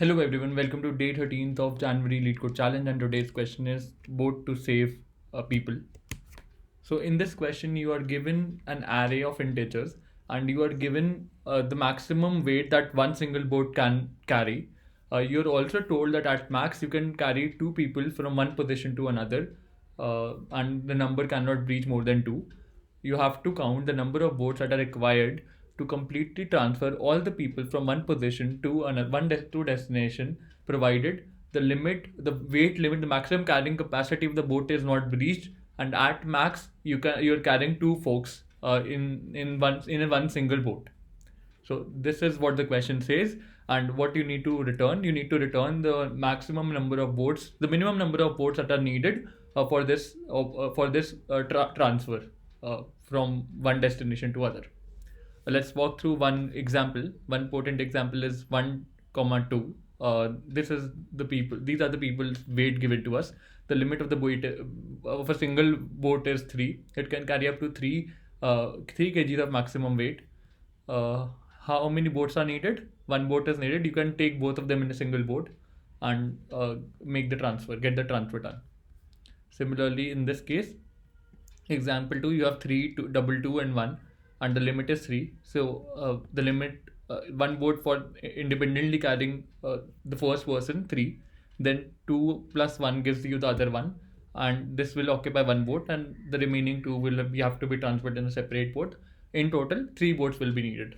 Hello everyone, welcome to day 13th of January Lead Code Challenge, and today's question is boat to save people. So in this question you are given an array of integers and you are given the maximum weight that one single boat can carry. You're also told that at max you can carry two people from one position to another, and the number cannot breach more than two. You have to count the number of boats that are required to completely transfer all the people from one position to another to destination, provided the weight limit, the maximum carrying capacity of the boat is not breached, and at max you're carrying two folks in one single boat. So this is what the question says, and what you need to return. You need to return the maximum number of boats, the minimum number of boats that are needed for this transfer from one destination to other. Let's walk through one example. One potent example is 1 comma 2. This is the people. These are the people's weight given to us. The limit of the weight of a single boat is 3. It can carry up to 3 kgs of maximum weight. How many boats are needed? One boat is needed. You can take both of them in a single boat and make the transfer, get the transfer done. Similarly, in this case, example 2, you have 3, 2, double 2 and 1, and the limit is 3. So the limit, one boat for independently carrying the first person 3, then 2 plus 1 gives you the other one, and this will occupy one boat, and the remaining 2 will have to be transferred in a separate boat. In total 3 boats will be needed.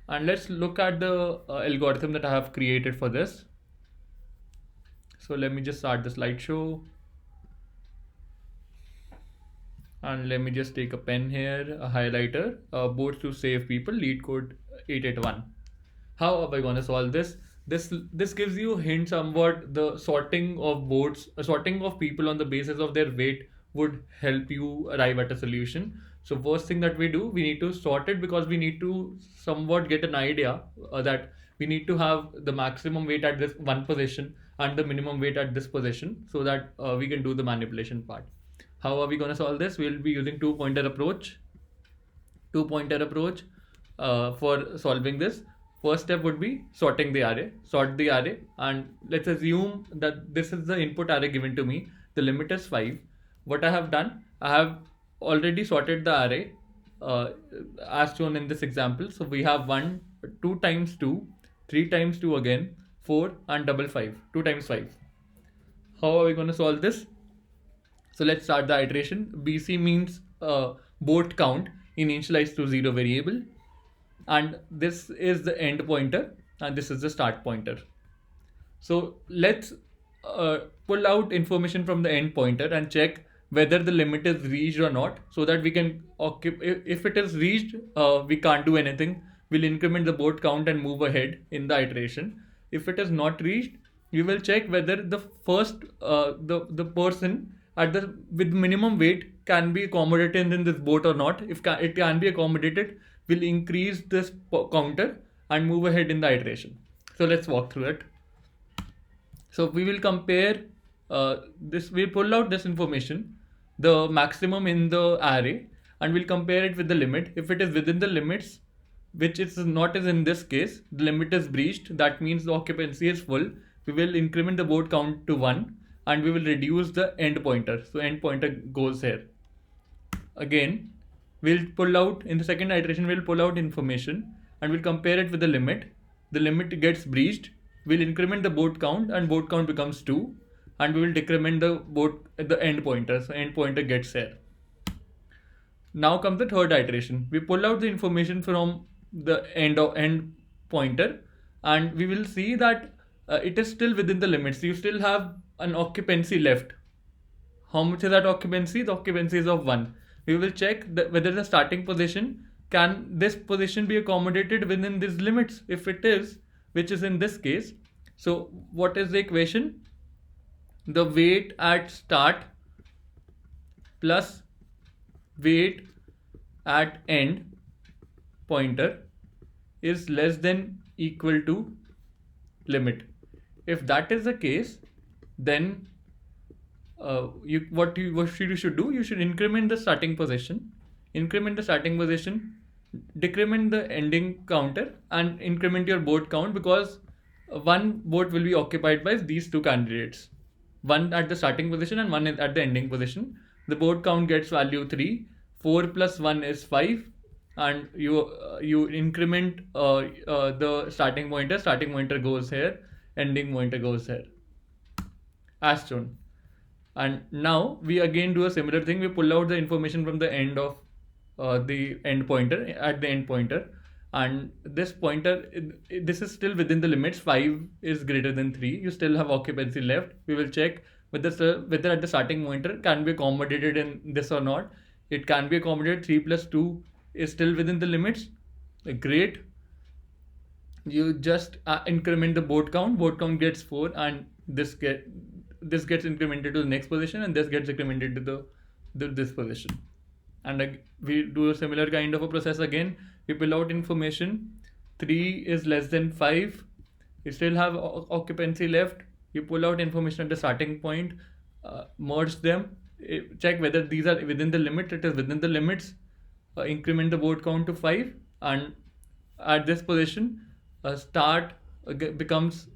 And let's look at the algorithm that I have created for this. So let me just start the slideshow. And let me just take a pen here, a highlighter, boats to save people, lead code 881. How am I going to solve this? This gives you hints on what the sorting of boats, sorting of people on the basis of their weight would help you arrive at a solution. So first thing that we do, we need to sort it, because we need to somewhat get an idea that we need to have the maximum weight at this one position and the minimum weight at this position, so that we can do the manipulation part. How are we going to solve this? We'll be using two-pointer approach. For solving this. First step would be sorting the array. Sort the array, and let's assume that this is the input array given to me. The limit is 5. What I have done, I have already sorted the array as shown in this example. So we have 1, 2 times 2, 3 times 2 again, 4, and double 5, 2 times 5. How are we going to solve this? So let's start the iteration. BC means boat count initialized to 0 variable, and this is the end pointer, and this is the start pointer. So let's pull out information from the end pointer and check whether the limit is reached or not, so that we can if it is reached, we can't do anything. We'll increment the boat count and move ahead in the iteration. If it is not reached, we will check whether the first the person with minimum weight can be accommodated in this boat or not. If it can be accommodated, we'll increase this counter and move ahead in the iteration. So let's walk through it. So we will compare this. We pull out this information, the maximum in the array, and we'll compare it with the limit. If it is within the limits, which is not as in this case, the limit is breached, that means the occupancy is full, we will increment the boat count to 1, and we will reduce the end pointer. So end pointer goes here. Again, we'll pull out, in the second iteration, we'll pull out information and we'll compare it with the limit. The limit gets breached. We'll increment the boat count, and boat count becomes 2, and we will decrement the end pointer. So end pointer gets here. Now comes the third iteration. We pull out the information from the end pointer, and we will see that it is still within the limits. You still have an occupancy left. How much is that occupancy? The occupancy is of 1. We will check whether the starting position, can this position be accommodated within these limits. If it is, which is in this case, so what is the equation? The weight at start plus weight at end pointer is less than equal to limit. If that is the case, then what you should do, you should increment the starting position, decrement the ending counter, and increment your boat count, because one vote will be occupied by these two candidates, one at the starting position and one at the ending position. The vote count gets value 3. 4 plus 1 is 5, and you increment the starting pointer. Starting pointer goes here, ending pointer goes here, as shown. And now we again do a similar thing. We pull out the information from the end of the end pointer at the end pointer, and this pointer, this is still within the limits. 5 is greater than 3. You still have occupancy left. We will check whether at the starting pointer can be accommodated in this or not. It can be accommodated. 3 plus 2 is still within the limits. Great. You just increment the board count. Board count gets 4, and this gets incremented to the next position, and this gets incremented to this position. And we do a similar kind of a process again. We pull out information. 3 is less than 5. You still have occupancy left. You pull out information at the starting point, merge them, check whether these are within the limit. It is within the limits. Increment the board count to 5, and at this position, start becomes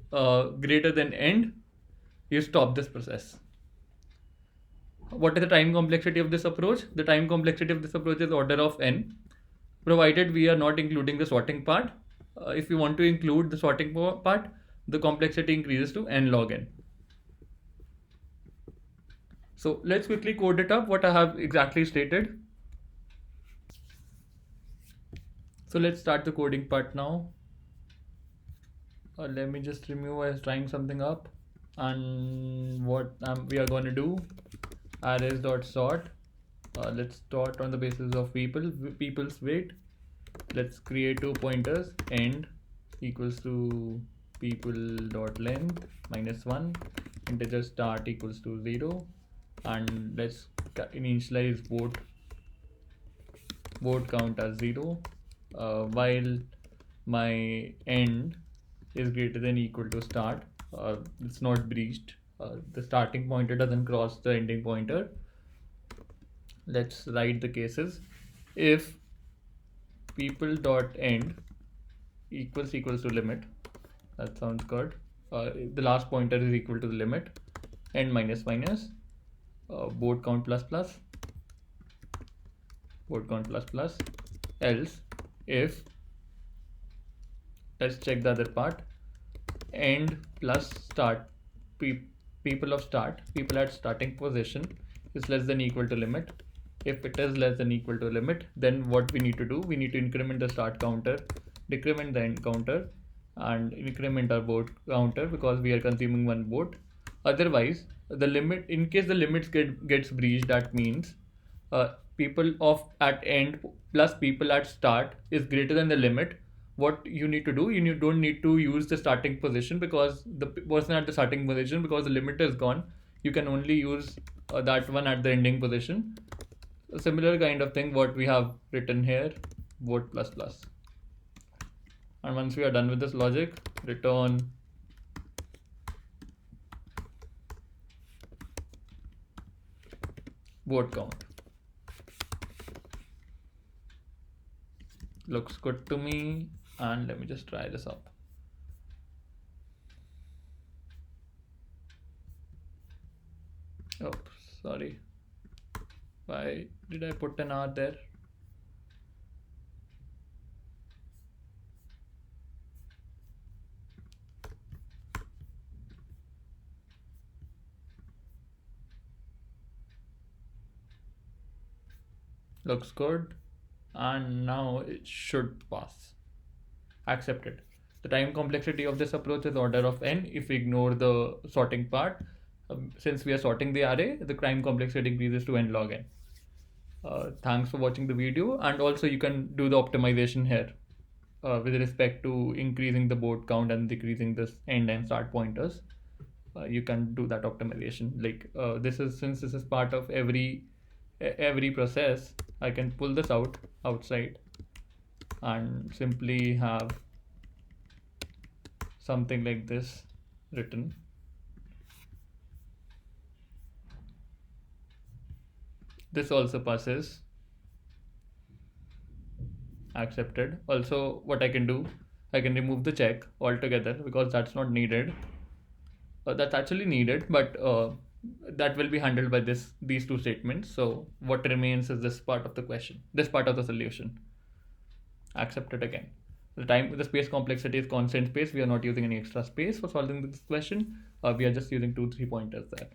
greater than end. You stop this process. What is the time complexity of this approach? The time complexity of this approach is order of n, provided we are not including the sorting part. If you want to include the sorting part, the complexity increases to n log n. So let's quickly code it up, what I have exactly stated. So let's start the coding part now. Let me just remove. I was trying something up, and what we are going to do, arrays.sort. Let's sort on the basis of people's weight. Let's create 2 pointers. End equals to people.length -1, integer start equals to 0, and let's initialize vote count as 0, while my end is greater than equal to start. It's not breached. The starting pointer doesn't cross the ending pointer. Let's write the cases. If people.end equals to limit, that sounds good. The last pointer is equal to the limit, end minus vote count plus vote count plus, else if, let's check the other part, end plus start, people at starting position is less than equal to limit. If it is less than equal to limit, then what we need to do, we need to increment the start counter, decrement the end counter, and increment our vote counter, because we are consuming 1 vote. Otherwise, the limit, in case the limits gets breached, that means people at end plus people at start is greater than the limit. What you need to do, you don't need to use the starting position, because the person at the starting position, because the limit is gone, you can only use that one at the ending position. A similar kind of thing what we have written here, vote plus. And once we are done with this logic, return vote count. Looks good to me, and let me just try this up. Oh, sorry. Why did I put an R there? Looks good, and now it should pass. Accepted. The time complexity of this approach is order of n if we ignore the sorting part. Since we are sorting the array, the time complexity increases to n log n. Thanks for watching the video, and also you can do the optimization here with respect to increasing the board count and decreasing this end and start pointers. You can do that optimization. Like since this is part of every process, I can pull this outside and simply have something like this written. This also passes. Accepted. Also, what I can do, I can remove the check altogether because that's not needed. That's actually needed, but that will be handled by these two statements. So what remains is this part of the question, this part of the solution. Accept it again. The space complexity is constant space. We are not using any extra space for solving this question. We are just using 2-3 pointers there.